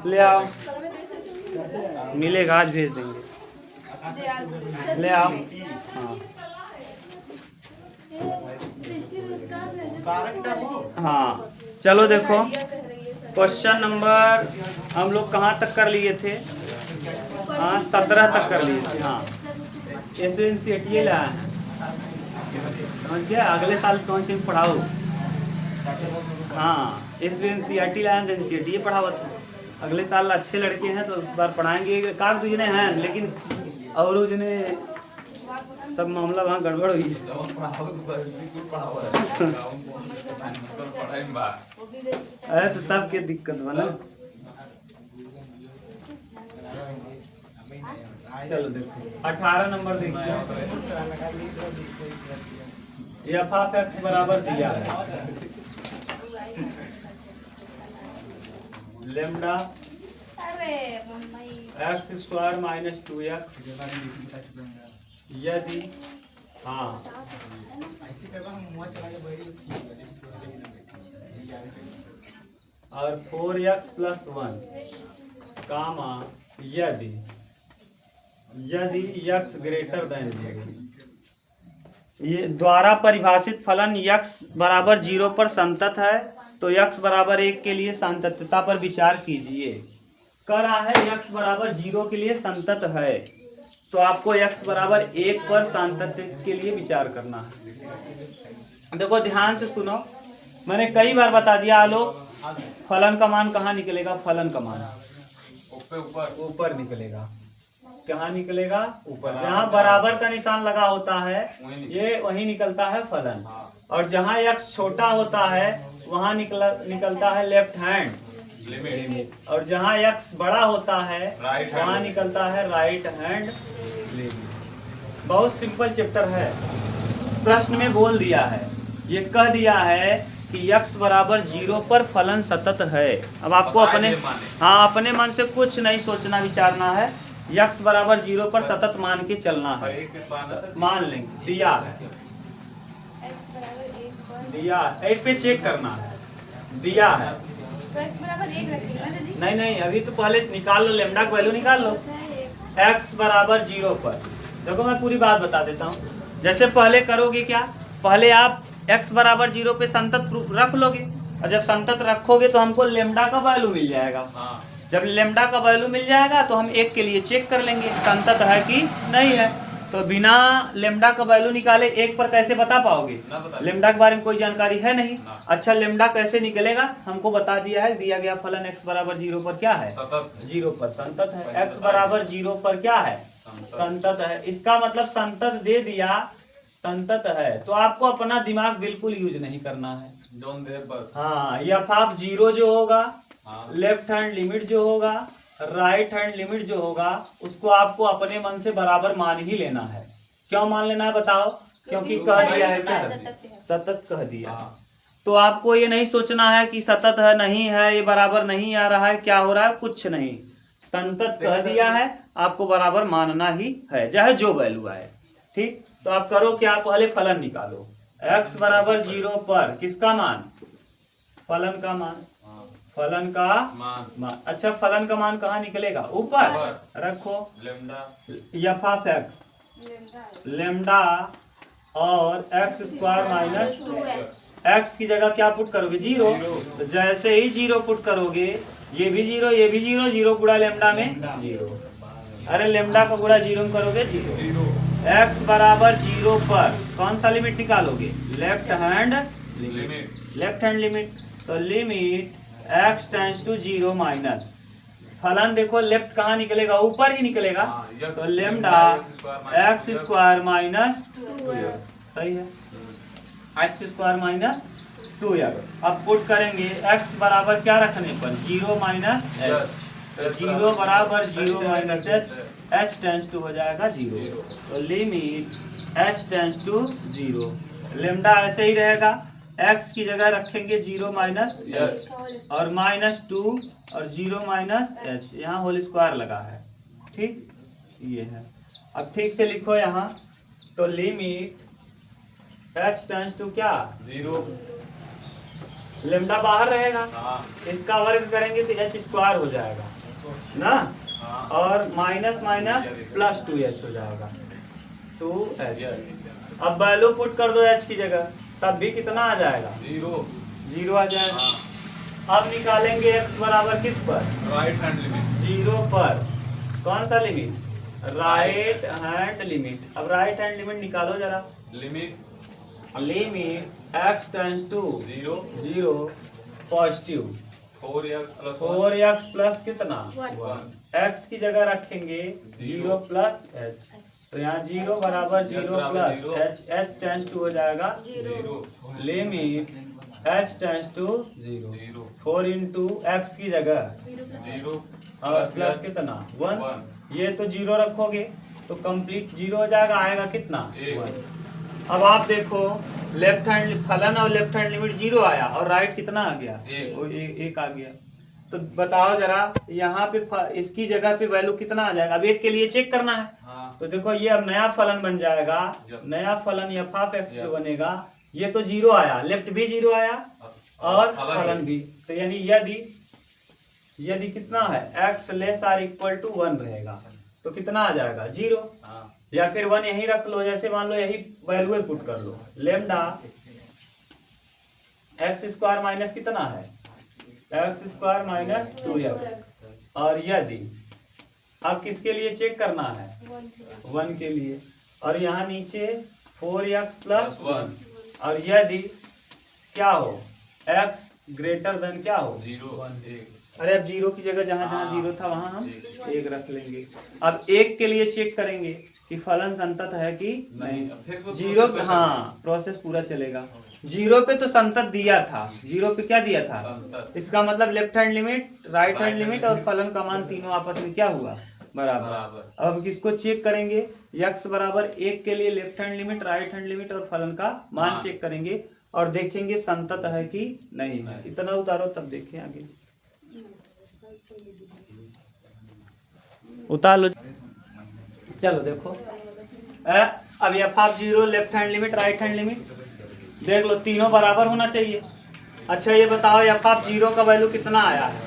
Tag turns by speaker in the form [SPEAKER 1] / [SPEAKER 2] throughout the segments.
[SPEAKER 1] ले आओ, मिलेगा आज भेज देंगे। ले आओ। हाँ हाँ, चलो देखो क्वेश्चन नंबर हम लोग कहाँ तक कर लिए थे? हाँ 17 तक कर लिए थे। हाँ SNCT लाया है, समझ गया? अगले साल कौन सी पढ़ाओ? हाँ SNCT लाया है, NCT पढ़ाओ था। अगले साल अच्छे लड़के हैं तो उस बार पढ़ाएंगे। काग तुझने हैं लेकिन और उसने सब मामला वहाँ गड़बड़ हुई। अरे तो सबके दिक्कत बना। चलो देखो 18 नंबर देखिए, f(x) बराबर दिया है लेमडा x² - 2x यदि हाँ और 4x + 1 कामा यदि x ग्रेटर देन 0। ये द्वारा परिभाषित फलन x बराबर 0 पर संतत है तो x बराबर 1 के लिए संततता पर विचार कीजिए। कह रहा है x बराबर 0 के लिए संतत है तो आपको x बराबर 1 पर संतत के लिए विचार करना है। देखो ध्यान से सुनो, मैंने कई बार बता दिया लोग, फलन का मान कहाँ निकलेगा? फलन का मान ऊपर निकलेगा। कहाँ निकलेगा? ऊपर। जहाँ बराबर का निशान लगा होता है ये वही निकलता है फलन, और जहाँ x छोटा होता है वहाँ निकलता है लेफ्ट हैंड लिमिट, और जहाँ x बड़ा होता है वहाँ निकलता है राइट हैंड लिमिट। बहुत सिंपल चैप्टर है, प्रश्न में बोल दिया है, ये कह दिया है कि x बराबर 0 पर फलन सतत है। अब आपको अपने मन से कुछ नहीं सोचना विचारना है, x बराबर 0 पर सतत मान के चलना है। मान लेंगे दिया है, एक पे चेक करना है, दिया है
[SPEAKER 2] तो x बराबर 1 रखेंगे ना जी?
[SPEAKER 1] नहीं अभी तो पहले निकाल लो, लेमडा का वैल्यू निकाल लो। x बराबर 0 पर देखो मैं पूरी बात बता देता हूँ। जैसे पहले करोगे क्या, पहले आप x बराबर 0 पे संतत रख लोगे, और जब संतत रखोगे तो हमको लेमडा का वैल्यू मिल जाएगा। जब लेमडा का वैल्यू मिल जाएगा तो हम 1 के लिए चेक कर लेंगे संतत है कि नहीं है। तो बिना लेमडा का वैल्यू निकाले 1 पर कैसे बता पाओगे? लेमडा के बारे में कोई जानकारी है नहीं। अच्छा लेमडा कैसे निकलेगा? हमको बता दिया है, दिया गया फलन x बराबर 0 पर क्या है? 0 पर संतत है। x बराबर 0 पर क्या है? संतत है। इसका मतलब संतत दे दिया, संतत है, तो आपको अपना दिमाग बिल्कुल यूज नहीं करना है। हाँ f(0) जो होगा, लेफ्ट हैंड लिमिट जो होगा, राइट हैंड लिमिट जो होगा, उसको आपको अपने मन से बराबर मान ही लेना है। क्यों मान लेना है बताओ? क्योंकि कह दिया है क्या? सतत कह दिया। तो आपको ये नहीं सोचना है कि सतत है नहीं है, ये बराबर नहीं आ रहा है, क्या हो रहा है, कुछ नहीं। संतत कह दिया है, आपको बराबर मानना ही है, चाहे जो वैल्यू आए। ठीक, तो आप करो क्या, पहले फलन निकालो। x बराबर 0 पर किसका मान? फलन का मान। फलन का मान। अच्छा फलन का मान कहाँ निकलेगा? ऊपर रखो f(x) लेमडा और x² - x की जगह क्या पुट करोगे? 0। तो जैसे ही 0 पुट करोगे, ये भी 0 ये भी 0, 0 गुणा लेमडा में 0। अरे लेमडा का गुणा 0 में करोगे 0। x बराबर 0 पर कौन सा लिमिट निकालोगे? Left hand limit. तो limit x tends to 0 minus फलन देखो लेफ्ट कहाँ निकलेगा? ऊपर ही निकलेगा। तो लेमडा x² - 2x सही है, x² - 2x। अब पुट करेंगे x बराबर क्या रखने पर? 0 माइनस h। 0 बराबर 0 माइनस h टेंड्स टू हो जाएगा 0। तो limit h tends to 0, lambda ऐसे ही रहेगा, x की जगह रखेंगे 0 माइनस h और -2 और 0 माइनस h, यहाँ होल स्क्वायर लगा है। ठीक, ये है। अब ठीक से लिखो यहाँ, तो लिमिट h टेंड्स टू क्या? 0 लेमडा बाहर रहेगा,
[SPEAKER 3] हाँ
[SPEAKER 1] इसका वर्ग करेंगे तो एच स्क्वायर हो जाएगा ना,
[SPEAKER 3] हाँ
[SPEAKER 1] और माइनस माइनस प्लस 2h हो जाएगा 2h। अब वैल्यू पुट कर दो h की जगह, तब भी कितना आ जाएगा, 0 आ जाएगा।
[SPEAKER 3] हाँ
[SPEAKER 1] अब निकालेंगे x बराबर किस पर,
[SPEAKER 3] राइट हैंड लिमिट
[SPEAKER 1] 0 पर। कौन सा लिमिट, राइट हैंड लिमिट। अब राइट हैंड लिमिट निकालो जरा।
[SPEAKER 3] Limit
[SPEAKER 1] limit x tends to 0 positive
[SPEAKER 3] 4x plus
[SPEAKER 1] 4x plus कितना,
[SPEAKER 3] 1
[SPEAKER 1] x की जगह रखेंगे 0 प्लस h, तो यहाँ 0 बराबर 0 प्लस h टेंड्स टू हो जाएगा
[SPEAKER 3] 0
[SPEAKER 1] limit h tends to 0 4 into x की जगह
[SPEAKER 3] 0
[SPEAKER 1] और प्लस कितना 1, ये तो 0 रखोगे तो कंप्लीट 0 हो जाएगा, आएगा कितना 1। अब आप देखो लेफ्ट हैंड फलन और लेफ्ट हैंड लिमिट 0 आया और राइट कितना आ गया, एक आ गया। तो बताओ जरा यहाँ पे इसकी जगह पे वैल्यू कितना आ जाएगा। अब एक के लिए चेक करना है,
[SPEAKER 3] हाँ
[SPEAKER 1] तो देखो ये अब नया फलन बन जाएगा, नया फलन एफ ऑफ एक्स जो बनेगा, ये तो 0 आया, लेफ्ट भी 0 आया और फलन भी, तो यानी यदि कितना है x less or equal to 1 रहेगा तो कितना आ जाएगा 0, या फिर 1 यही रख लो, जैसे मान लो यही वैल्यू पुट कर लो, लेमडा एक्स स्क्वायर माइनस कितना है एक्स स्क्वायर माइनस 2x, और यदि अब किसके लिए चेक करना है 1 के लिए, और यहाँ नीचे 4x प्लस 1, और यदि क्या हो x ग्रेटर देन क्या हो
[SPEAKER 3] 0
[SPEAKER 1] अरे अब 0 की जगह जहाँ जहाँ 0 था वहां हम 1 रख लेंगे। अब 1 के लिए चेक करेंगे कि फलन संतत है कि नहीं, 0 हाँ प्रोसेस पूरा चलेगा। 0 पे तो संतत दिया था, 0 पे क्या दिया था, इसका मतलब left hand limit right hand limit और फलन का मान तीनों आपस में क्या हुआ बराबर। अब किसको चेक करेंगे, x बराबर 1 के लिए left hand limit right hand limit और फलन का मान चेक करेंगे और देखेंगे संतत है कि नहीं है। इतना उतारो तब देखें आगे, उतार लो। चलो देखो अब F of 0 left hand limit right hand limit देख लो, तीनों बराबर होना चाहिए। अच्छा ये बताओ एफ ऑफ 0 का वैल्यू कितना आया है,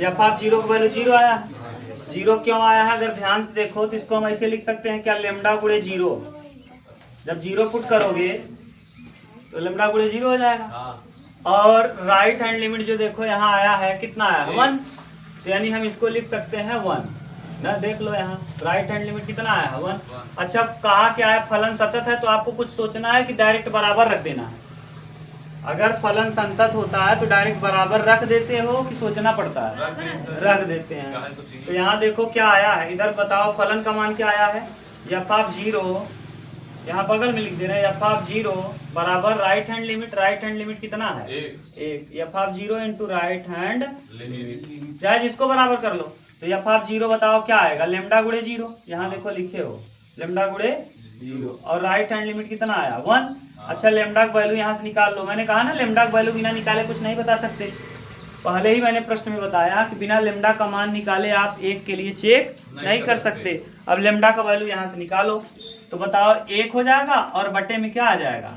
[SPEAKER 1] एफ ऑफ 0 का वैल्यू 0 आया है। 0 क्यों आया है, अगर ध्यान से देखो तो इसको हम ऐसे लिख सकते हैं क्या, लेमडा गुणे 0। जब 0 पुट करोगे तो लेमडा गुणे 0 हो जाएगा। और राइट हैंड लिमिट जो देखो यहाँ आया है कितना आया है 1, तो यानी हम इसको लिख सकते हैं 1 ना, देख लो यहाँ राइट हैंड लिमिट कितना आया है 1। अच्छा कहा क्या है, फलन सतत है तो आपको कुछ सोचना है कि डायरेक्ट बराबर रख देना है। अगर फलन संतत होता है तो डायरेक्ट बराबर रख देते हो कि सोचना पड़ता है, रख देते हैं। तो यहाँ देखो क्या आया है, इधर बताओ फलन का मान क्या आया है, एफ ऑफ 0 यहाँ बगल में लिख दे रहे हैं, एफ ऑफ 0 बराबर राइट हैंड लिमिट कितना है 1, F of 0 into right hand limit, चाहे जिसको बराबर कर लो। तो एफ ऑफ 0 बताओ क्या आएगा, लेमडा गुणे 0, यहाँ देखो लिखे हो लेमडा गुणे 0, और राइट हैंड लिमिट कितना आया 1। अच्छा लेमडा का वैल्यू यहाँ से निकाल लो, मैंने कहा ना लेमडा का वैल्यू बिना निकाले कुछ नहीं बता सकते, पहले ही मैंने प्रश्न में बताया कि बिना लेमडा का मान निकाले आप 1 के लिए चेक नहीं कर सकते। अब लेमडा का वैल्यू यहाँ से निकालो तो बताओ 1 हो जाएगा और बटे में क्या आ जाएगा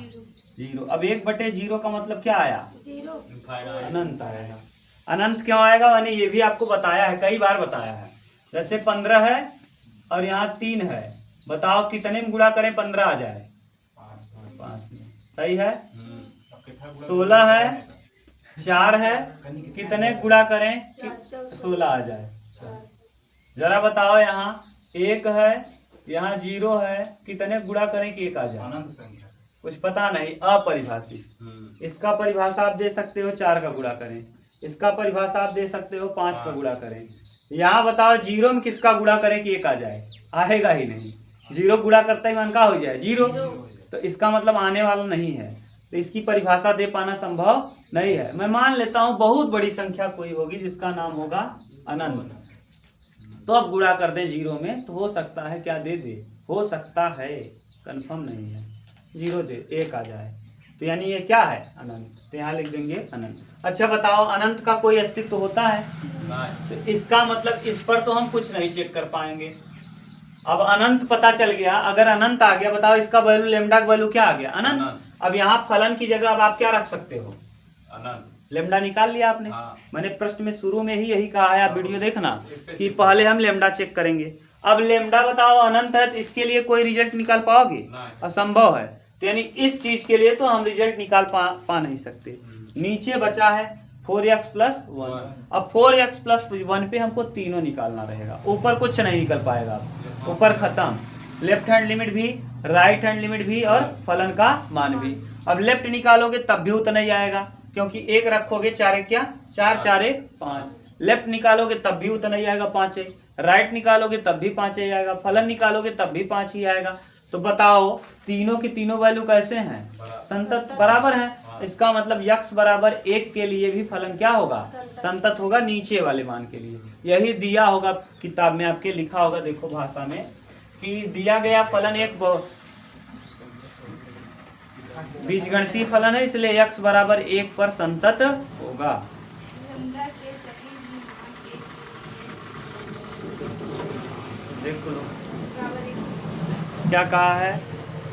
[SPEAKER 1] 0। अब 1 बटे 0 का मतलब क्या आया, अनंत आएगा। अनंत क्यों आएगा, मैंने ये भी आपको बताया है, कई बार बताया है। जैसे 15 है और यहाँ 3 है, बताओ कितने में गुणा करें 15 आ जाए 5 में, सही है। 16 है 4 है, कितने गुणा करें 16 आ जाए। जरा बताओ यहाँ 1 है यहाँ 0 है, कितने गुणा करें कि 1 आ जाए, कुछ पता नहीं, अपरिभाषित। इसका परिभाषा आप दे सकते हो 4 का गुणा करें, इसका परिभाषा आप दे सकते हो 5 का गुणा करें। यहाँ बताओ 0 में किसका गुणा करें कि 1 आ जाए, आएगा ही नहीं। 0 गुणा करते ही मन का हो जाए 0, तो इसका मतलब आने वाला नहीं है, तो इसकी परिभाषा दे पाना संभव नहीं है। मैं मान लेता हूँ बहुत बड़ी संख्या कोई होगी जिसका नाम होगा अनंत, तो अब गुणा कर दें 0 में तो हो सकता है क्या दे दे, हो सकता है, कंफर्म नहीं है, 0 दे 1 आ जाए, तो यानी ये क्या है अनंत, तो यहाँ लिख देंगे अनंत। अच्छा बताओ अनंत का कोई अस्तित्व होता है, तो इसका मतलब इस पर तो हम कुछ नहीं चेक कर पाएंगे। अब अनंत पता चल गया, अगर अनंत आ गया बताओ इसका वैल्यू लेमडा का वैल्यू क्या आ गया अनंत। अब यहाँ फलन की जगह अब आप क्या रख सकते हो,
[SPEAKER 3] अनंत।
[SPEAKER 1] लेमडा निकाल लिया आपने।
[SPEAKER 3] हाँ।
[SPEAKER 1] मैंने प्रश्न में शुरू में ही यही कहा है, आप वीडियो देखना कि पहले हम लेमडा चेक करेंगे। अब लेमडा बताओ अनंत है तो इसके लिए कोई रिजल्ट निकाल पाओगे?
[SPEAKER 3] नहीं।
[SPEAKER 1] असंभव है। तो यानी इस चीज के लिए तो हम रिजल्ट निकाल पा नहीं सकते। नीचे बचा है 4x+1। अब 4x+1 पे हमको तीनों निकालना रहेगा, ऊपर कुछ नहीं निकल पाएगा, ऊपर खत्म। लेफ्ट हैंड लिमिट भी, राइट हैंड लिमिट भी और फलन का मान भी। अब लेफ्ट निकालोगे तब भी उतना ही आएगा, क्योंकि एक रखोगे 4 क्या 4 4 5। लेफ्ट निकालोगे तब भी उतना ही आएगा 5 है। राइट निकालोगे तब भी 5 ही आएगा। फलन निकालोगे तब भी 5 ही आएगा। तो बताओ तीनों की तीनों वैल्यू कैसे हैं? संतत बराबर है। इसका मतलब x बराबर 1 के लिए भी फलन क्या होगा? संतत होगा, नीचे वाले मान के लिए। यही दिया होगा किताब में आपके, लिखा होगा देखो भाषा में कि दिया गया फलन एक बीजगणितीय फलन है, इसलिए x बराबर 1 पर संतत होगा।
[SPEAKER 2] लैम्ब्डा के सभी भी मान
[SPEAKER 1] देख लो
[SPEAKER 2] बराबर एक
[SPEAKER 1] क्या कहा है,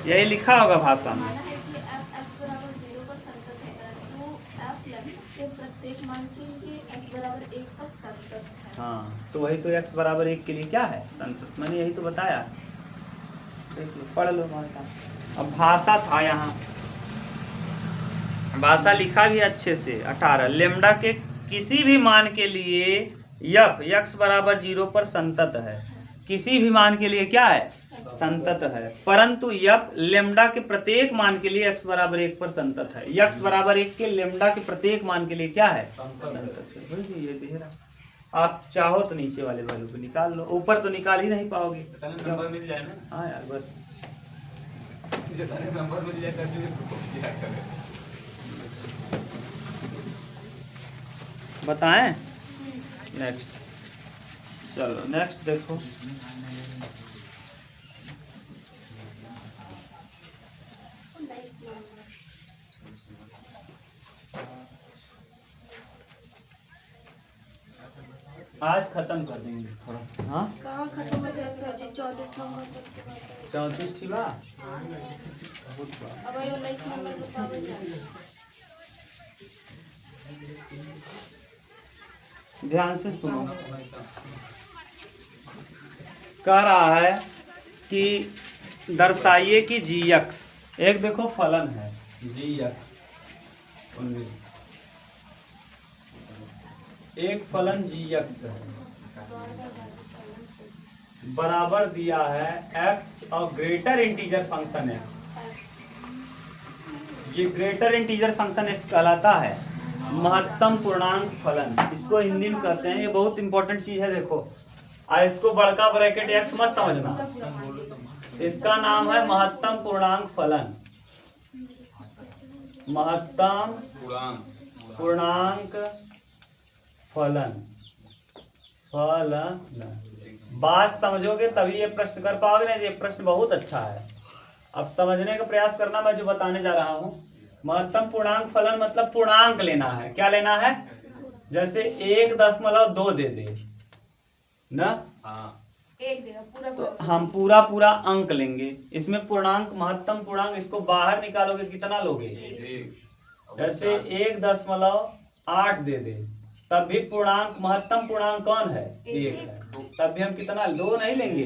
[SPEAKER 1] यही लिखा होगा भाषा में।
[SPEAKER 2] माना है कि f बराबर 0 पर संतत है, परंतु f लैम्ब्डा के प्रत्येक मान के लिए x बराबर 1 पर संतत है।
[SPEAKER 1] हाँ, तो वही तो x बराबर 1 के लिए क्या है? संतत। मैंने यही तो बताया। देख लो, पढ़ लो भाषा। अब भाषा था यहाँ, भाषा लिखा भी अच्छे से। 18 लेमडा के किसी भी मान के लिए यफ x बराबर 0 पर संतत है। किसी भी मान के लिए क्या है? संतत है। परंतु यफ लेमडा के प्रत्येक मान के लिए x बराबर 1 पर संतत है। x बराबर 1 के लेमडा के प्रत्येक मान के लिए क्या है? संतत है। ये दे रहा, आप चाहो तो नीचे वाले वैल्यू को निकाल लो, ऊपर तो निकाल ही नहीं पाओगे।
[SPEAKER 3] नंबर मिल जाए ना।
[SPEAKER 1] हाँ यार, बस
[SPEAKER 3] जितने नंबर मिल जाए कैसे भी क्या करें।
[SPEAKER 1] बताएं। नेक्स्ट, चलो नेक्स्ट देखो। आज खत्म कर देंगे थोड़ा। हाँ,
[SPEAKER 2] कहाँ खत्म हो जाए सर जी? 34 नंबर तक के बाद
[SPEAKER 1] 34 थी बा।
[SPEAKER 2] अब आयो 19 नंबर बताओ जाए।
[SPEAKER 1] ध्यान से सुनो। कह रहा है कि दर्शाइए कि gx, एक देखो फलन है gx 19, एक फलन gx है, बराबर दिया है x और ग्रेटर इंटीजर फंक्शन x। ये ग्रेटर इंटीजर फंक्शन x कहलाता है महत्तम पूर्णांक फलन। इसको हिंदी में कहते हैं, ये बहुत इंपॉर्टेंट चीज है। देखो इसको बड़का ब्रैकेट x मत समझना, इसका नाम है महत्तम पूर्णांक फलन। महत्तम पूर्णांक फलन। बात समझोगे तभी ये प्रश्न कर पाओगे ना। ये प्रश्न बहुत अच्छा है, अब समझने का प्रयास करना। मैं जो बताने जा रहा हूँ, महत्तम पूर्णांक फलन मतलब पूर्णांक लेना है। क्या लेना है? जैसे 1.2 दे दे ना,
[SPEAKER 2] एक देगा पूरा
[SPEAKER 1] तो हम पूरा पूरा अंक लेंगे। इसमें पूर्णांक महत्तम पूर्णांक, इसको बाहर निकालोगे कितना लोगे? जैसे 1.8 दे दे, तब भी पूर्णांक महत्तम पूर्णांक कौन है? 1 है। तब भी हम कितना 2 नहीं लेंगे।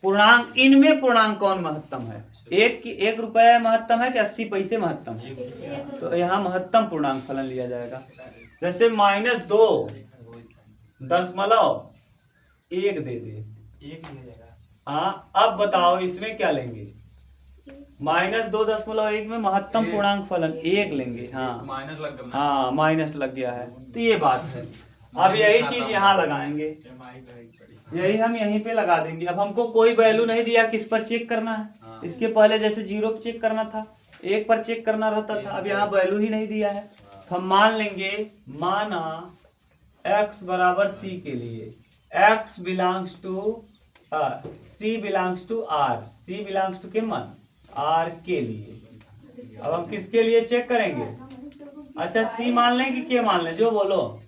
[SPEAKER 1] पूर्णांक, इनमें पूर्णांक कौन महत्तम है? 1 रुपया महत्तम है कि 80 पैसे महत्तम है? तो यहाँ महत्तम पूर्णांक फलन लिया जाएगा। जैसे -2.1 दे दे, हाँ। अब बताओ इसमें क्या लेंगे? -2.1 में महत्तम पूर्णांक फलन 1 लेंगे। हाँ
[SPEAKER 3] माइनस लग गया।
[SPEAKER 1] हाँ, माइनस लग गया है, तो ये बात है। अब यही चीज यहाँ लगाएंगे, यही हम यहीं पे लगा देंगे। अब हमको कोई वैल्यू नहीं दिया, किस पर चेक करना है? इसके पहले जैसे 0 पर चेक करना था, 1 पर चेक करना रहता था। अब यहाँ वैल्यू ही नहीं दिया है, तो हम मान लेंगे, माना x बराबर c के लिए x belongs to c belongs to r, c belongs to किमन r के लिए। अब हम किसके लिए चेक करेंगे? अच्छा, c मान लें कि के मान लें? जो बोलो,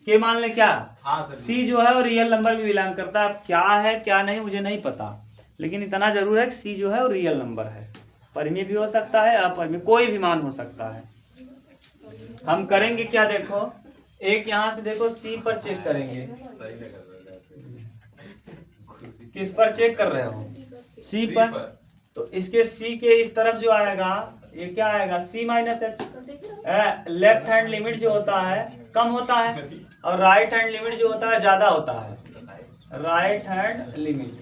[SPEAKER 1] के मान लें क्या?
[SPEAKER 3] हाँ सर।
[SPEAKER 1] c जो है वो रियल नंबर भी बिलोंग करता है। अब क्या है क्या नहीं मुझे नहीं पता, लेकिन इतना जरूर है कि c जो है वो रियल नंबर है। परिमेय भी हो सकता है, अपरिमेय, कोई भी मान हो सकता है। हम करेंगे क्या, देखो एक यहाँ से देखो सी पर चेक करेंगे। किस पर चेक कर रहे हो, सी पर। तो इसके सी के इस तरफ जो आएगा ये क्या आएगा, c minus h. Left hand limit जो होता है कम होता है और राइट हैंड लिमिट जो होता है ज्यादा होता है, राइट हैंड लिमिट।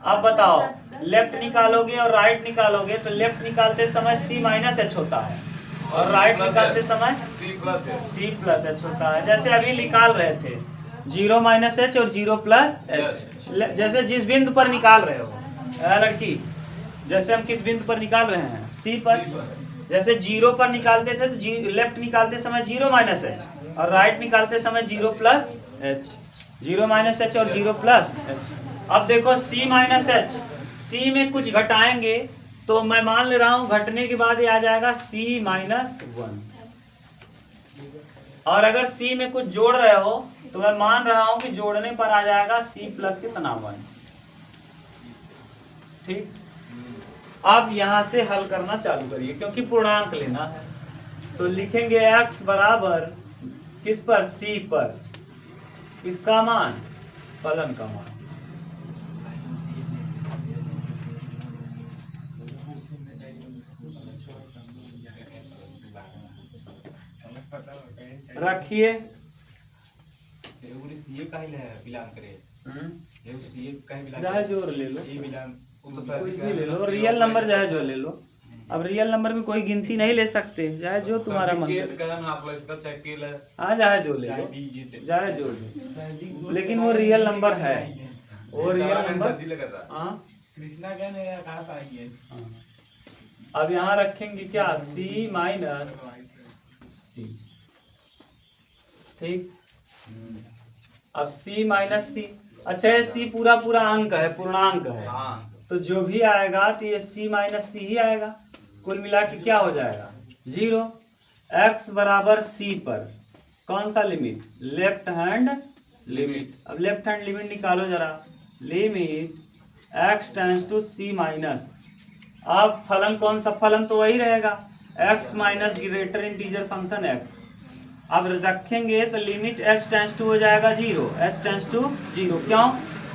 [SPEAKER 1] अब बताओ लेफ्ट निकालोगे और राइट निकालोगे तो लेफ्ट निकालते समय सी माइनस एच होता है और राइट निकालते समय सी प्लस एच होता है। जैसे अभी निकाल रहे थे 0 माइनस एच और 0 प्लस एच, जैसे जिस बिंदु पर निकाल रहे हो लड़की, जैसे हम किस बिंदु पर निकाल रहे हैं, सी पर। जैसे 0 पर निकालते थे तो लेफ्ट निकालते समय 0 माइनस एच और राइट निकालते समय 0 प्लस एच, 0 माइनस एच और 0 प्लस एच। अब देखो सी माइनस एच, सी में कुछ घटाएंगे तो मैं मान ले रहा हूं घटने के बाद ये आ जाएगा सी माइनस 1, और अगर सी में कुछ जोड़ रहे हो तो मैं मान रहा हूं कि जोड़ने पर आ जाएगा सी प्लस कितना 1। ठीक, अब यहां से हल करना चालू करिए क्योंकि पूर्णांक लेना है। तो लिखेंगे x बराबर किस पर, c पर, किसका मान, फलन का मान। रखिए जहाँ जोर ले लो, कुछ भी ले लो, रियल नंबर जहाँ जो ले लो। अब रियल नंबर में कोई गिनती नहीं ले सकते, चाहे जो तुम्हारा मन करे। हाँ जहाँ जो ले लो, जहाँ जो ले, लेकिन वो रियल नंबर है, वो रियल नंबर। हाँ अब यहाँ रखेंगे क्या, सी माइनस सी। ठीक, अब सी माइनस सी। अच्छा ये सी पूरा पूरा अंक है, पूर्णांक है, तो जो भी आएगा तो ये सी माइनस सी ही आएगा। कुल मिला के क्या हो जाएगा 0। x बराबर सी पर कौन सा लिमिट, लेफ्ट हैंड लिमिट। अब लेफ्ट हैंड लिमिट निकालो जरा, limit x tends to C minus. अब फलन कौन सा, फलन तो वही रहेगा x minus greater integer function x। अब रखेंगे तो लिमिट h टेंड्स टू हो जाएगा 0, h टेंड्स टू 0। क्यों,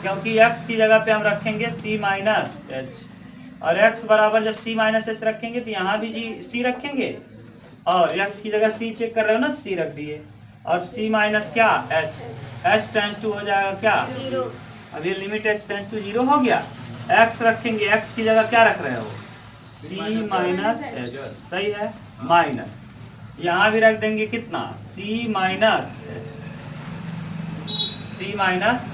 [SPEAKER 1] क्योंकि x की जगह पे हम रखेंगे c माइनस h, और x बराबर जब c माइनस h रखेंगे तो यहाँ भी c रखेंगे, और x की जगह c चेक कर रहे हो ना, c रख दिए, और c माइनस क्या h टेंड्स टू हो जाएगा क्या 0। अब ये लिमिट h टेंड्स टू 0 हो गया। x रखेंगे, x की जगह क्या रख रहे हो, c माइनस h, सही है, माइनस यहाँ भी रख देंगे कितना, c माइनस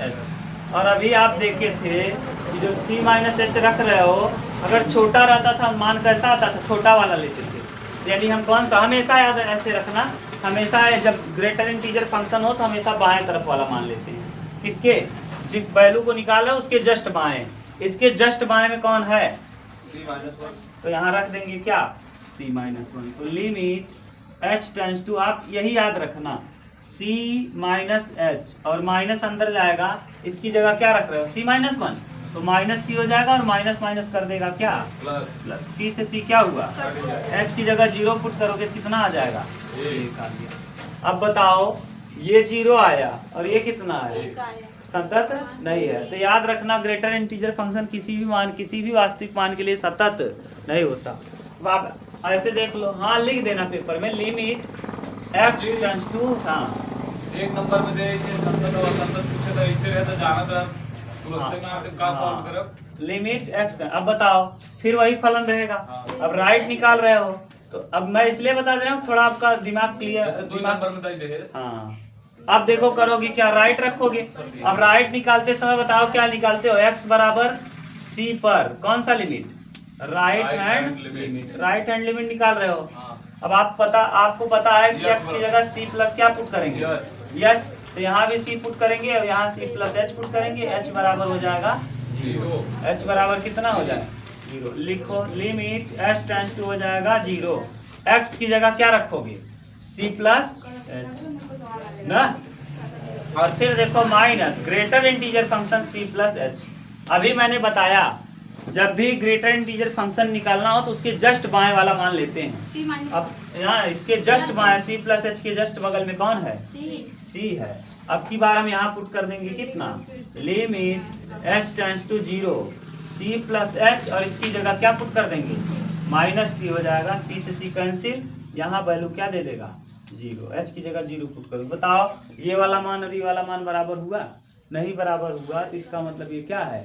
[SPEAKER 1] h। और अभी आप देखे थे कि जो c माइनस h रख रहे हो, अगर छोटा रहता था मान कैसा आता था, छोटा वाला लेते थे। यानी हम कौन सा, हमेशा याद ऐसे रखना, हमेशा जब ग्रेटर इंटीजर फंक्शन हो तो हमेशा बाएं तरफ वाला मान लेते हैं। किसके, जिस वैल्यू को निकाल रहे हो उसके जस्ट बाएं, इसके जस्ट बाएं में कौन है c माइनस 1, तो यहाँ रख देंगे क्या c माइनस 1। तो लिमिट h टेंड्स टू, आप यही याद रखना, c माइनस एच, और माइनस अंदर जाएगा, इसकी जगह क्या रख रहे हो c माइनस 1, तो माइनस c हो जाएगा और माइनस माइनस कर देगा क्या प्लस। c से c क्या हुआ, h की जगह 0 पुट करोगे कितना आ जाएगा 1 आ गया। अब बताओ ये 0 आया और ये कितना आया, सतत नहीं है। तो याद रखना ग्रेटर इंटीजर फंक्शन किसी भी मान, किसी भी वास्तविक मान के लिए सतत नहीं होता। आप ऐसे देख लो, हाँ लिख देना पेपर में, लिमिट x टेंड्स टू, हाँ
[SPEAKER 3] एक नंबर में दे इसे संतत और संतत पूछे तो इसे रहता जाना था तुरंत में आप का सॉल्व करब
[SPEAKER 1] लिमिट x। अब बताओ फिर वही फलन रहेगा। अब राइट निकाल रहे हो तो अब मैं इसलिए बता दे रहा हूँ थोड़ा आपका दिमाग क्लियर,
[SPEAKER 3] जैसे 2 नंबर में दे दे।
[SPEAKER 1] हाँ अब देखो करोगे क्या, राइट रखोगे। अब राइट निकालते समय बताओ क्या निकालते हो, x बराबर c पर कौन सा limit, right hand limit, right hand limit निकाल रहे हो। अब आपको पता है कि x की जगह c प्लस क्या पुट करेंगे h, तो यहाँ भी c पुट करेंगे और यहाँ c प्लस h पुट करेंगे, h बराबर हो जाएगा 0। h बराबर कितना हो जाएगा 0। लिखो लिमिट h टेंड्स टू हो जाएगा 0, x की जगह क्या रखोगे c प्लस h ना, और फिर देखो minus greater integer function c plus h। अभी मैंने बताया जब भी ग्रेटर इंटीजर फंक्शन निकालना हो तो उसके जस्ट बाएं वाला मान लेते हैं।
[SPEAKER 2] सी माइनस
[SPEAKER 1] अब यहाँ इसके जस्ट बाएं सी प्लस एच के जस्ट बगल में कौन है?
[SPEAKER 2] सी।
[SPEAKER 1] सी है। अब की बार हम यहाँ पुट कर देंगे कितना, limit H tends to 0 C plus H, और इसकी जगह क्या पुट कर देंगे, माइनस सी हो जाएगा, सी से सी कैंसिल, यहाँ वैल्यू क्या दे देगा 0, एच की जगह 0 पुट करो। बताओ ये वाला मान और ये वाला मान बराबर हुआ? नहीं बराबर हुआ, तो इसका मतलब ये क्या है,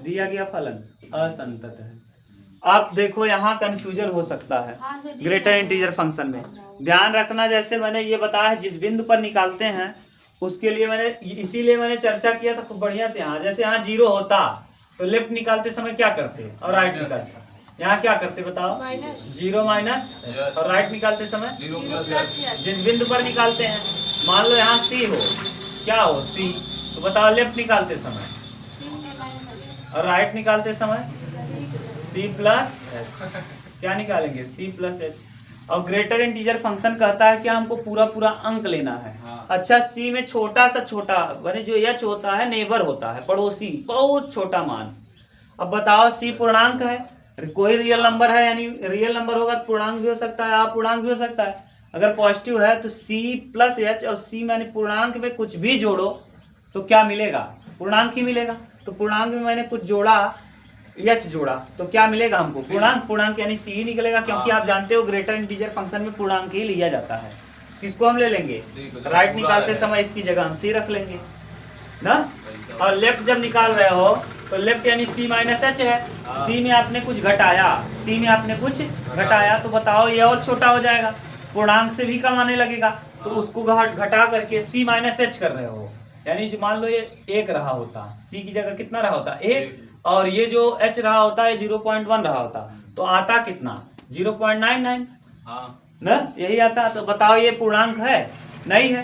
[SPEAKER 1] दिया गया फलन असंतत है। अब देखो यहाँ कंफ्यूजन हो सकता है ग्रेटर इंटीजर फंक्शन में, ध्यान रखना जैसे मैंने ये बताया है जिस बिंदु पर निकालते हैं उसके लिए मैंने इसीलिए मैंने चर्चा किया था खूब बढ़िया से। यहाँ जैसे यहाँ 0 होता तो लेफ्ट निकालते समय क्या करते और राइट निकालते, यहाँ क्या करते बताओ, 0 माइनस, और राइट निकालते समय
[SPEAKER 3] 0 प्लस
[SPEAKER 1] जिस बिंदु पर निकालते हैं, मान लो यहाँ सी हो, क्या हो सी, तो बताओ लेफ्ट निकालते समय और राइट निकालते समय सी प्लस क्या निकालेंगे, सी प्लस एच। और ग्रेटर इंटीजर फंक्शन कहता है कि हमको पूरा पूरा अंक लेना है।
[SPEAKER 3] हाँ।
[SPEAKER 1] अच्छा सी में छोटा सा छोटा माने जो एच होता है नेबर होता है, पड़ोसी, बहुत छोटा मान। अब बताओ सी पूर्णांक है, कोई रियल नंबर है, यानी रियल नंबर होगा तो पूर्णांक भी हो सकता है, आप पूर्णांक भी हो सकता है। अगर पॉजिटिव है तो सी प्लस एच, और सी मैंने पूर्णांक में कुछ भी जोड़ो तो क्या मिलेगा, पूर्णांक ही मिलेगा। तो पूर्णांक में मैंने कुछ जोड़ा, एच जोड़ा, तो क्या मिलेगा हमको, पूर्णांक, पूर्णांक यानी सी ही निकलेगा, क्योंकि आप जानते हो ग्रेटर इंटीजर फंक्शन में पूर्णांक ही लिया जाता है। किसको हम ले लेंगे, राइट निकालते समय इसकी जगह हम सी रख लेंगे ना। और लेफ्ट जब निकाल रहे हो तो लेफ्ट यानी सी माइनस एच है, सी में आपने कुछ घटाया, सी में आपने कुछ घटाया, तो बताओ ये और छोटा हो जाएगा, पूर्णांक से भी कम आने लगेगा, तो उसको घटा करके सी माइनस एच कर रहे हो, यानी जो मान लो ये 1 रहा होता, सी की जगह कितना रहा होता 1, और ये जो h रहा होता है 0.1 रहा होता, तो आता कितना 0.99 ना, यही आता। तो बताओ ये पूर्णांक है, नहीं है,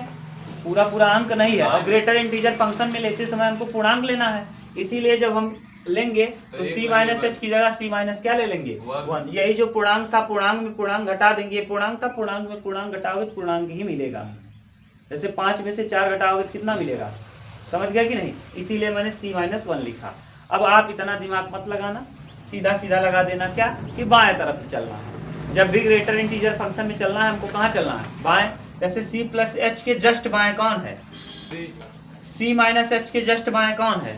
[SPEAKER 1] पूरा पूरा अंक नहीं है। और ग्रेटर इंटीजर फंक्शन में लेते समय हमको पूर्णांक लेना है, इसीलिए जब हम लेंगे तो सी माइनस एच की जगह सी माइनस क्या ले लेंगे 1। यही जो पूर्णांक था, पूर्णांक में पूर्णांक घटा देंगे, पूर्णांक था, पूर्णांक में पूर्णांक घटाओगे तो पूर्णांक ही मिलेगा। जैसे 5 में से 4 घटाओगे तो कितना मिलेगा, समझ गया कि नहीं, इसीलिए मैंने सी माइनस 1 लिखा। अब आप इतना दिमाग मत लगाना, सीधा सीधा लगा देना क्या कि बाएं तरफ चलना है। जब भी ग्रेटर इंटीजर फंक्शन में चलना है हमको कहाँ चलना है, बाएं। जैसे सी प्लस एच के जस्ट बाएं कौन है, सी माइनस एच के जस्ट बाएं कौन है,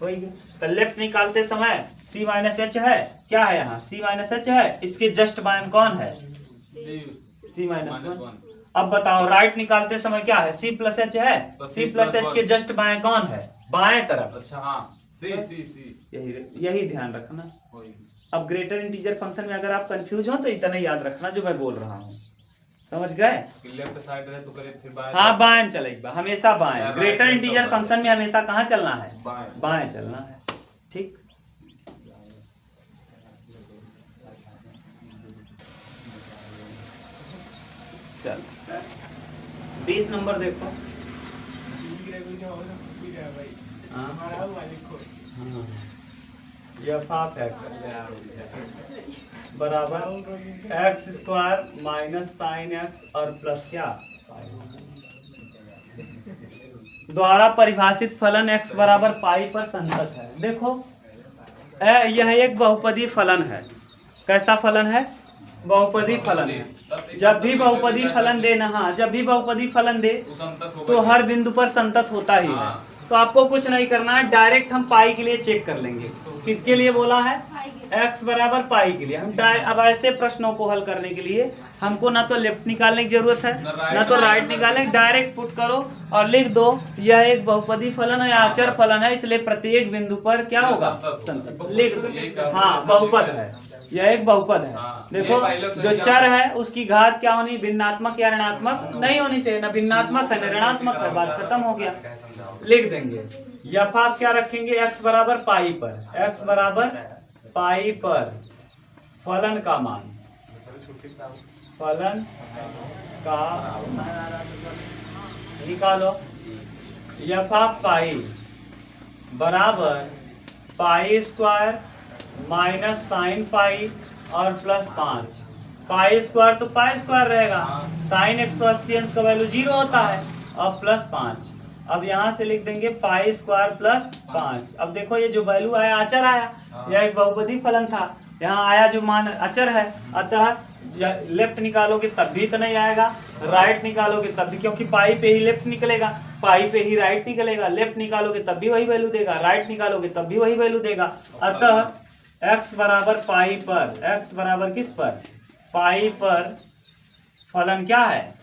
[SPEAKER 1] तो लेफ्ट निकालते समय सी माइनस एच है, क्या है यहाँ सी माइनस एच है, इसके जस्ट बाएं कौन है सी माइनस 1। अब बताओ राइट निकालते समय क्या है, सी प्लस एच है, तो सी प्लस एच के जस्ट बाएं कौन है, बाएं तरफ। अच्छा हाँ, सी सी सी, यही ध्यान रखना। अब ग्रेटर इंटीजर फंक्शन में अगर आप कंफ्यूज हो तो इतना याद रखना जो मैं बोल रहा हूँ, समझ गए।
[SPEAKER 3] लेफ्ट साइड है तो करे फिर बाएं,
[SPEAKER 1] हाँ बाएं चलेगा, हमेशा बाएं। ग्रेटर इंटीजर फंक्शन में हमेशा कहाँ चलना है, बाएं चलना है, ठीक। चल 20 नंबर देखो, बराबर x square minus sine x और प्लस क्या द्वारा परिभाषित फलन x बराबर पाई पर संतत है। देखो यह एक बहुपदी फलन है। कैसा फलन है, बहुपदी फलन है। जब भी बहुपदी फलन दे ना, हाँ जब भी बहुपदी फलन दे तो हर बिंदु पर संतत होता ही है। तो आपको कुछ नहीं करना है, डायरेक्ट हम पाई के लिए चेक कर लेंगे। किसके लिए बोला है, x बराबर पाई के लिए। हम अब ऐसे प्रश्नों को हल करने के लिए हमको ना तो लेफ्ट निकालने की जरूरत है ना तो राइट निकालने, डायरेक्ट पुट करो और लिख दो यह एक बहुपदी फलन है या अचर फलन है, इसलिए प्रत्येक बिंदु पर क्या होगा, संतत। लिख दो, हाँ बहुपद है, यह एक बहुपद है। देखो जो चर है उसकी घात क्या होनी, भिन्नात्मक या ऋणात्मक नहीं होनी चाहिए, ना भिन्नात्मक है ना ऋणात्मक है, बात खत्म हो गया। लिख देंगे यफ आप क्या रखेंगे, x बराबर पाई पर, x बराबर पाई पर फलन का मान, फलन का निकालो। यफ आप पाई बराबर pi square minus sine pi और प्लस 5। पाई स्क्वायर तो पाई स्क्वायर रहेगा, साइन 180 अंश का वैल्यू 0 होता है, और प्लस 5 अब यहाँ से लिख देंगे पाई स्क्वायर प्लस 5। अब देखो ये जो वैल्यू आया अचर आया, यह एक बहुपदी फलन था, यहाँ आया जो मान अचर है, अतः लेफ्ट निकालोगे तब भी तो नहीं आएगा, राइट निकालोगे तब भी, क्योंकि पाई पे ही लेफ्ट निकलेगा, पाई पे ही राइट निकलेगा, लेफ्ट निकालोगे तब भी वही वैल्यू देगा, राइट निकालोगे तब भी वही वैल्यू देगा। अतः x बराबर पाई पर, x बराबर किस पर, पाई पर फलन क्या है,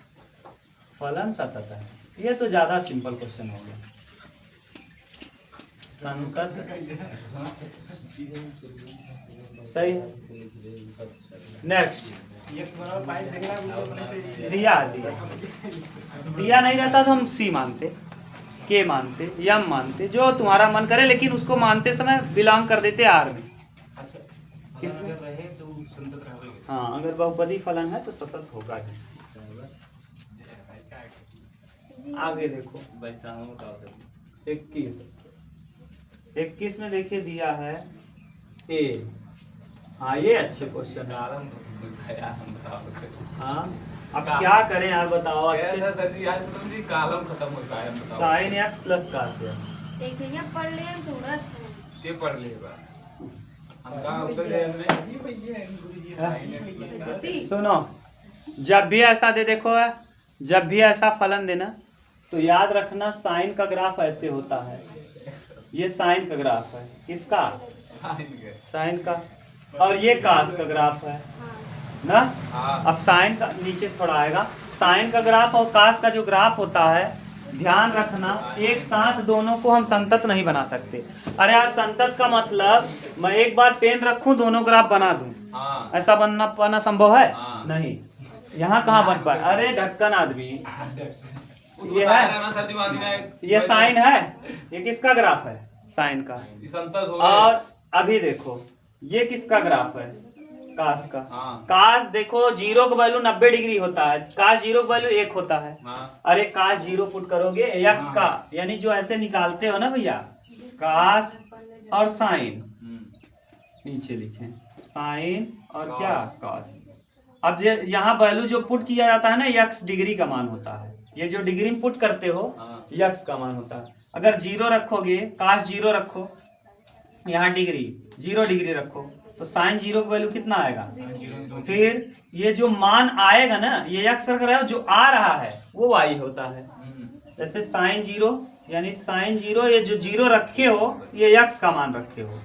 [SPEAKER 1] फलन सतत है। ये तो ज्यादा सिंपल क्वेश्चन हो गया। संतत सही है। नेक्स्ट दिया दिया नहीं रहता तो हम सी मानते, के मानते, यम मानते, जो तुम्हारा मन करे, लेकिन उसको मानते समय बिलोंग कर देते आर में। किसमें? हाँ, अगर बहुपदी फलन है तो सतत होगा ही। आगे देखो 21 में देखिए दिया है ए। हाँ ये अच्छे क्वेश्चन है। हाँ अब क्या करें यार बताओ। अच्छे
[SPEAKER 3] सर जी आज मतलब जी कॉलम खत्म होता है, बताओ
[SPEAKER 1] साइन एक्स प्लस कास
[SPEAKER 2] एक भैया पढ़ ले थोड़ा
[SPEAKER 3] ये पढ़ लेगा हम कहाँ उत्तर दे हमने।
[SPEAKER 1] सुनो, जब भी ऐसा दे, देखो जब भी ऐसा फलन देना तो याद रखना साइन का ग्राफ ऐसे होता है, ये साइन का ग्राफ है, किसका, साइन का, और ये कास का ग्राफ है ना। अब साइन का नीचे से थोड़ा आएगा, साइन का ग्राफ और कास का जो ग्राफ होता है, ध्यान रखना एक साथ दोनों को हम संतत नहीं बना सकते। अरे यार संतत का मतलब मैं एक बार पेन रखूं दोनों ग्राफ बना दूं, ऐसा बनना पाना संभव है नहीं। यहाँ कहाँ बन पाए, अरे ढक्कन आदमी ये है, ये साइन है, ये किसका ग्राफ है, साइन का। और अभी देखो ये किसका ग्राफ है, कास का। कास देखो जीरो का वैल्यू 90 डिग्री होता है, कास जीरो का वैल्यू 1 होता है। अरे कास जीरो पुट करोगे एक्स का, यानी जो ऐसे निकालते हो ना भैया, कास और साइन, नीचे लिखे साइन और क्या कास। अब यहाँ वैल्यू जो पुट किया जाता है ना, एक्स डिग्री का मान होता है, ये जो डिग्री में पुट करते हो एक्स का मान होता है। अगर जीरो रखोगे, कास जीरो रखो, यहाँ डिग्री 0 डिग्री रखो, तो साइन जीरो का वैल्यू कितना आएगा। फिर ये जो मान आएगा ना, ये एक्स रख रहा है, जो आ रहा है वो वाई होता है। जैसे साइन जीरो, यानी साइन जीरो, ये जो जीरो रखे हो ये एक्स का मान रखे हो,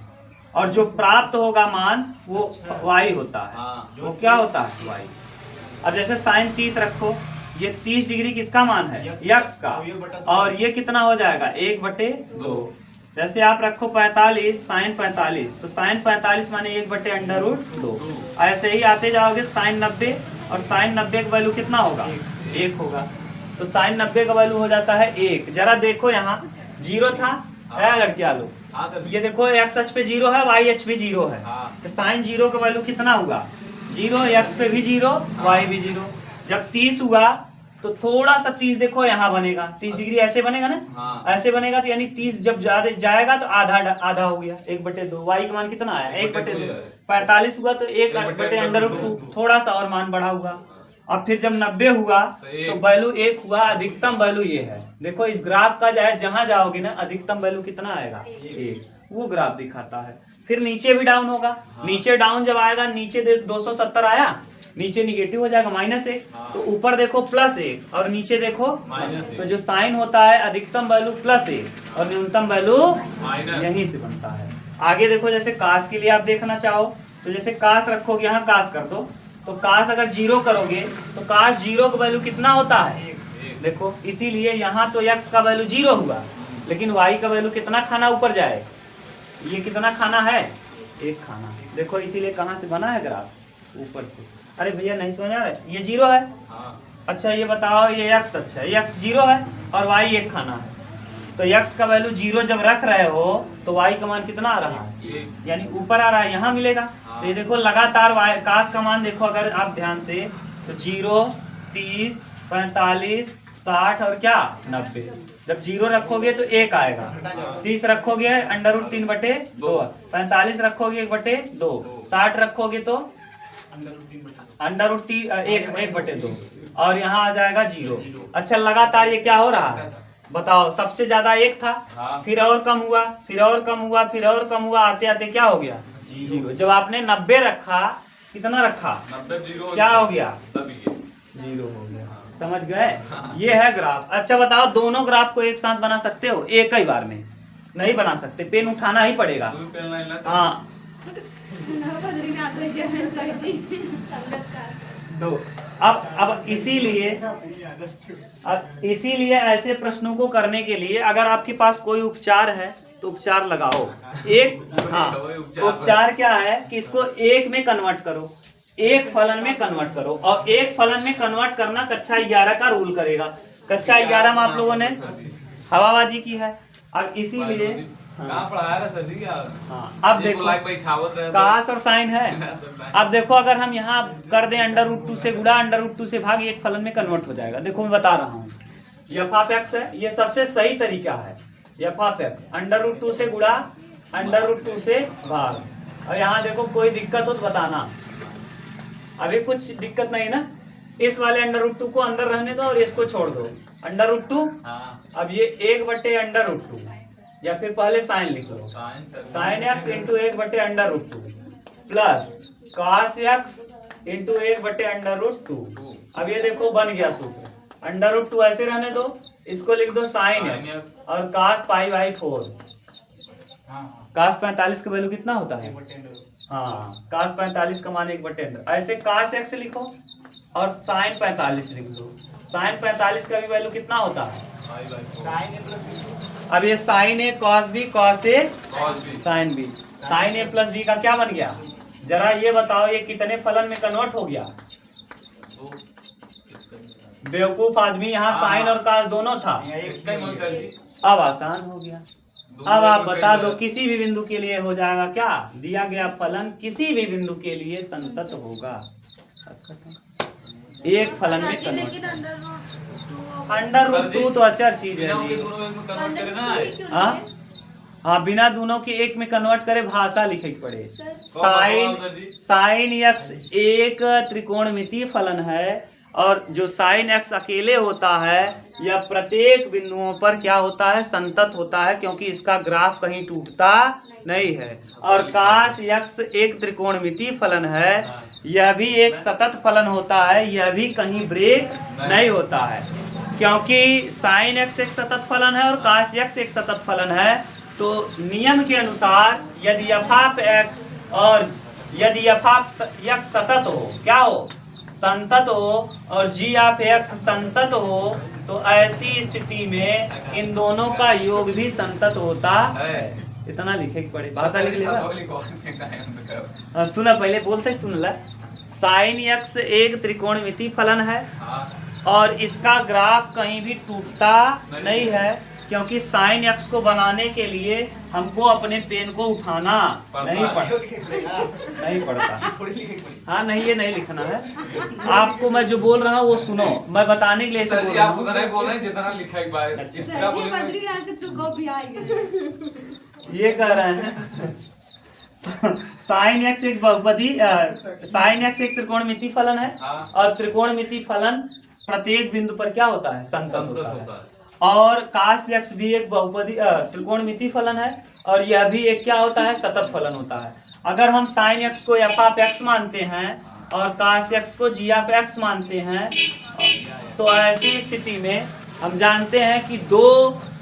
[SPEAKER 1] और जो प्राप्त होगा मान वो वाई होता है। वो क्या होता है, वाई। अब जैसे साइन 30 रखो, ये 30 डिग्री किसका मान है, एक्स का, और ये कितना हो जाएगा 1/2। जैसे आप रखो 45, साइन 45, तो साइन 45 माने 1/√2। ऐसे ही आते जाओगे साइन 90, और साइन 90 का वैल्यू कितना होगा, 1 होगा, तो साइन 90 का वैल्यू हो जाता है 1। जरा देखो यहाँ जीरो था है लड़कियां लोग, ये देखो एक्स अक्ष पे 0 है, वाई अक्ष पे 0 है, तो साइन 0 का वैल्यू कितना होगा 0, एक्स पे भी 0, वाई भी 0। जब 30 हुआ तो थोड़ा सा 30 देखो यहाँ बनेगा, 30 डिग्री ऐसे बनेगा ना, ऐसे बनेगा, तो यानी 30 जब ज्यादा जाएगा तो आधा हो गया, 1/2। वाई का मान कितना आया 1/2। 45 हुआ तो 1/√2, थोड़ा सा और मान बढ़ा हुआ। अब फिर जब 90 हुआ तो वैल्यू 1 हुआ, अधिकतम वैल्यू ये है। देखो इस ग्राफ का जहां जाओगे ना, अधिकतम वैल्यू कितना आएगा 1, वो ग्राफ दिखाता है। फिर नीचे भी डाउन होगा, नीचे डाउन जब आएगा, नीचे 270 आया, नीचे निगेटिव हो जाएगा -1, तो ऊपर देखो +1 और नीचे देखो -1। तो जो साइन होता है अधिकतम वैल्यू +1 और न्यूनतम वैल्यू यहीं से बनता है। आगे देखो जैसे कास के लिए आप देखना चाहो तो जैसे कास रखोगे, यहाँ कास कर दो, तो कास अगर 0 करोगे तो कास 0 का वैल्यू कितना होता है, देखो इसीलिए यहाँ तो x का वैल्यू 0 हुआ, लेकिन y का वैल्यू कितना खाना ऊपर जाए, ये कितना खाना है 1 खाना। देखो इसीलिए कहाँ से बना है ग्राफ, ऊपर से। अरे भैया नहीं समझ आ रहा है, ये 0 है। अच्छा ये बताओ, ये x अच्छा है, x 0 है और y 1 खाना है, तो x का वैल्यू 0 जब रख रहे हो तो y का मान कितना आ रहा है, यानी ऊपर आ रहा है, यहाँ मिलेगा। तो ये देखो लगातार कास का मान देखो अगर आप ध्यान से, तो 0, 30, 45, 60 और क्या 90। जब 0 रखोगे तो 1 आएगा, 30 रखोगे √3/2, 45 रखोगे 1/2, 60 रखोगे तो √1/2 और यहाँ आ जाएगा 0। अच्छा लगातार ये क्या हो रहा है, बताओ, सबसे ज्यादा 1 था,
[SPEAKER 3] हाँ।
[SPEAKER 1] फिर और कम हुआ, फिर और कम हुआ, फिर और कम हुआ, आते आते क्या हो गया? 0। जब आपने 90 रखा, कितना रखा?
[SPEAKER 3] 90 0
[SPEAKER 1] क्या हो गया?
[SPEAKER 3] तब ये
[SPEAKER 1] 0 हो गया। समझ गए? ये है ग्राफ। अच्छा बताओ, दोनों ग्राफ को एक साथ बना सकते हो? एक ही बार में नहीं बना सकते, पेन उठाना ही पड़ेगा।
[SPEAKER 3] दो पेन लाइन ला सर।
[SPEAKER 1] हाँ, दो। अब इसीलिए ऐसे प्रश्नों को करने के लिए अगर आपके पास कोई उपचार है तो उपचार लगाओ। हाँ, उपचार क्या है कि इसको एक में कन्वर्ट करो, एक फलन में कन्वर्ट करो, और एक फलन में कन्वर्ट करना कक्षा 11 का रूल करेगा। कक्षा 11 में आप लोगों ने हवाबाजी की है। अब इसीलिए
[SPEAKER 3] कहाँ पढ़ाया था सर जी यार?
[SPEAKER 1] हाँ, अब देखो
[SPEAKER 3] है
[SPEAKER 1] कास और साइन है। अब देखो, अगर हम यहाँ कर दें √2 से गुणा, √2 से भाग, एक फलन में कन्वर्ट हो जाएगा। देखो मैं बता रहा हूँ, f(x) है, ये सबसे सही तरीका है। f(x) √2 से गुणा, √2 से भाग। और यहाँ देखो, कोई दिक्कत हो तो बताना। अभी कुछ दिक्कत नहीं ना? इस वाले √2 को अंदर रहने दो और इसको छोड़ दो। √2, अब ये 1/√2, या फिर पहले साइन लिख लो, sin x into 1/√2 plus cos x into 1/√2। अब ये देखो बन गया सूत्र। √2 ऐसे रहने दो, इसको लिख दो sin x, और cos π/4। cos 45 का वैल्यू कितना होता है? हाँ, cos 45 का मान 1/√2। ऐसे cos x लिखो और sin 45 लिख दो। sin 45 का भी वैल्यू कितना होता है? अब ये sin a cos b, cos a sin b। sin a plus b का क्या बन गया? जरा ये बताओ, ये कितने फलन में कन्वर्ट हो गया? बेवकूफ आदमी, यहाँ साइन और cos दोनों था। अब आसान हो गया। अब आप बता दो, किसी भी बिंदु के लिए हो जाएगा क्या? दिया गया फलन किसी भी बिंदु के लिए संतत होगा। एक फलन में कन्वर्ट। √2 तो अचर चीज है। हाँ, बिना दोनों के एक में कन्वर्ट करे भाषा लिखे पड़े। साइन x एक त्रिकोणमितीय फलन है, और जो साइन x अकेले होता है यह प्रत्येक बिंदुओं पर क्या होता है? संतत होता है, क्योंकि इसका ग्राफ कहीं टूटता नहीं है। और cos x एक त्रिकोणमितीय फलन है, यह भी एक सतत फलन होता है, यह भी कहीं ब्रेक नहीं होता है, क्योंकि sin x एक सतत फलन है और cos x एक सतत फलन है। तो नियम के अनुसार यदि f(x) और यदि f(x) सतत हो, क्या हो? संतत हो, और g(x) संतत हो, तो ऐसी स्थिति में इन दोनों का योग भी संतत होता है। इतना लिखे पड़े, भाषा लिख लेगा। सुना, पहले बोलते सुन ला। sin x एक त्रिकोणमितीय फलन है और इसका ग्राफ कहीं भी टूटता नहीं है, क्योंकि sin x को बनाने के लिए हमको अपने पेन को उठाना नहीं पड़ता। हाँ, नहीं, ये नहीं लिखना है आपको। मैं जो बोल रहा हूँ वो सुनो, मैं बताने के लिए बोल रहा हूँ।
[SPEAKER 3] जितना लिखा एक बार
[SPEAKER 1] ये कह रहे हैं sin x एक बहुपदी, sin x एक त्रिकोणमितीय फलन है, और त्रिकोणमितीय फलन प्रत्येक बिंदु पर क्या होता है? संतत होता है। और cos x भी एक बहुपदी त्रिकोणमितीय फलन है, और यह भी एक क्या होता है? सतत फलन होता है। अगर हम sin x को f(x) मानते हैं और cos x को g(x) मानते हैं, तो ऐसी स्थिति में हम जानते हैं कि दो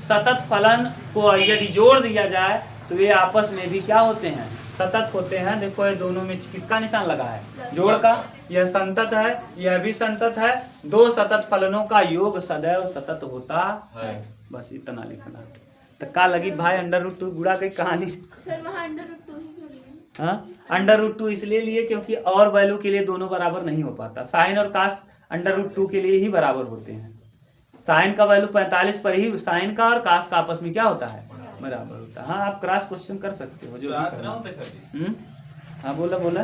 [SPEAKER 1] सतत फलन को यदि जोड़ दिया जाए तो ये आपस में भी क्या होते हैं? सतत होते हैं। देखो, ये दोनों में किसका निशान लगा है? जोड़ का। यह संतत है, यह भी संतत है। दो सतत फलनों का योग सदैव सतत होता है। बस इतना लिखना। तो का लगी भाई √2 गुणा की कहानी?
[SPEAKER 2] सर वहाँ √2 ही क्यों लिए?
[SPEAKER 1] हाँ, √2 इसलिए लिए क्योंकि और वैल्यू के लिए दोनों बराबर नहीं हो पाता। साइन और कास √2 के लिए ही बराबर होते हैं। साइन का वैल्यू 45 पर ही साइन का और कास का आपस में क्या होता है? बराबर होता है। हाँ, आप क्रॉस क्वेश्चन कर सकते हो जो भी। हाँ, बोला।